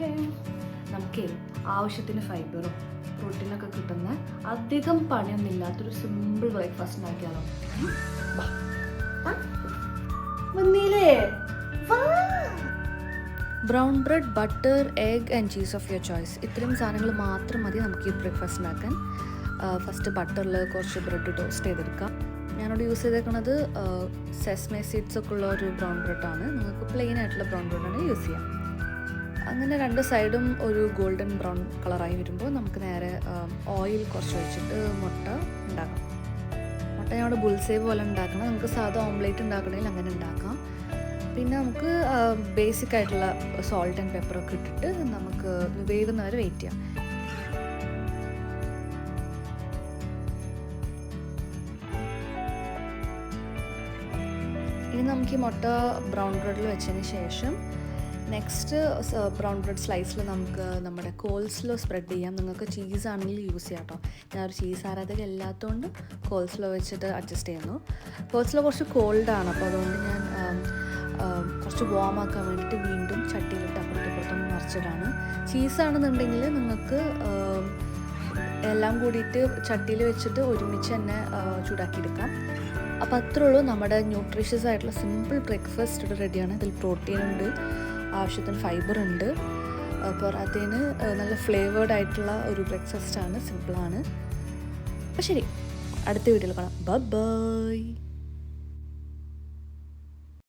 Okay, നമുക്ക് ആവശ്യത്തിന് ഫൈബറും പ്രോട്ടീനൊക്കെ കിട്ടുന്ന അധികം പണിയൊന്നും ഇല്ലാത്തൊരു സിമ്പിൾ ബ്രേക്ക്ഫാസ്റ്റ് ഉണ്ടാക്കിയാലോ? വന്നീലേ? Brown bread, butter, egg and cheese of your choice. ഇത്രയും സാധനങ്ങൾ മാത്രം മതി നമുക്ക് ഈ ബ്രേക്ക്ഫാസ്റ്റ് ഉണ്ടാക്കാൻ. ഫസ്റ്റ് ബട്ടറിൽ കുറച്ച് ബ്രെഡ് ടോസ്റ്റ് ചെയ്തെടുക്കാം. ഞാനിവിടെ യൂസ് ചെയ്തേക്കുന്നത് സെസ്മേ സീഡ്സ് ഒക്കെ ഉള്ള ഒരു ബ്രൗൺ ബ്രെഡാണ്. നിങ്ങൾക്ക് പ്ലെയിൻ ആയിട്ടുള്ള ബ്രൗൺ ബ്രെഡാണ് യൂസ് ചെയ്യാം. അങ്ങനെ രണ്ട് സൈഡും ഒരു ഗോൾഡൻ ബ്രൗൺ കളറായി വരുമ്പോൾ നമുക്ക് നേരെ ഓയിൽ കുറച്ച് ഒഴിച്ചിട്ട് മുട്ട ഉണ്ടാക്കാം. മുട്ട ഞാനിവിടെ ബുൾസേവ് പോലെ ഉണ്ടാക്കണം. നമുക്ക് സാധാ ഓംലേറ്റ് ഉണ്ടാക്കണമെങ്കിൽ അങ്ങനെ ഉണ്ടാക്കാം. പിന്നെ നമുക്ക് ബേസിക് ആയിട്ടുള്ള സോൾട്ട് ആൻഡ് പെപ്പറൊക്കെ ഇട്ടിട്ട് നമുക്ക് വേവുന്നവരെ വെയിറ്റ് ചെയ്യാം. ഇനി നമുക്ക് ഈ മുട്ട ബ്രൗൺ ബ്രെഡിൽ വെച്ചതിന് ശേഷം നെക്സ്റ്റ് ബ്രൗൺ ബ്രെഡ് സ്ലൈസിൽ നമുക്ക് നമ്മുടെ കോൾസ്ലോ സ്പ്രെഡ് ചെയ്യാം. നിങ്ങൾക്ക് ചീസാണെങ്കിൽ യൂസ് ചെയ്യാം കേട്ടോ. ഞാനൊരു ചീസ് ആരാധക അല്ലാത്തതുകൊണ്ട് കോൾസ്ലോ വെച്ചിട്ട് അഡ്ജസ്റ്റ് ചെയ്യുന്നു. കോൾസ്ലോ കുറച്ച് കോൾഡാണ്, അപ്പോൾ അതുകൊണ്ട് ഞാൻ കുറച്ച് വാം ആക്കാൻ വേണ്ടിയിട്ട് വീണ്ടും ചട്ടിയിലിട്ട് അപ്പുറത്തും മറിച്ചിടാണ്. ചീസാണെന്നുണ്ടെങ്കിൽ നിങ്ങൾക്ക് എല്ലാം കൂടിയിട്ട് ചട്ടിയിൽ വെച്ചിട്ട് ഒരുമിച്ച് തന്നെ ചൂടാക്കിയെടുക്കാം. അപ്പോൾ അത്രേ ഉള്ളൂ, നമ്മുടെ ന്യൂട്രീഷ്യസ് ആയിട്ടുള്ള സിമ്പിൾ ബ്രേക്ക്ഫാസ്റ്റ് ഇവിടെ റെഡിയാണ്. ഇതിൽ പ്രോട്ടീൻ ഉണ്ട്, ആവശ്യത്തിന് ഫൈബർ ഉണ്ട്, അപ്പോൾ അതിന് നല്ല ഫ്ലേവേർഡ് ആയിട്ടുള്ള ഒരു ബ്രേക്ക്ഫാസ്റ്റാണ്, സിമ്പിളാണ്. അപ്പോൾ ശരി, അടുത്ത വീഡിയോയിൽ കാണാം. ബൈ.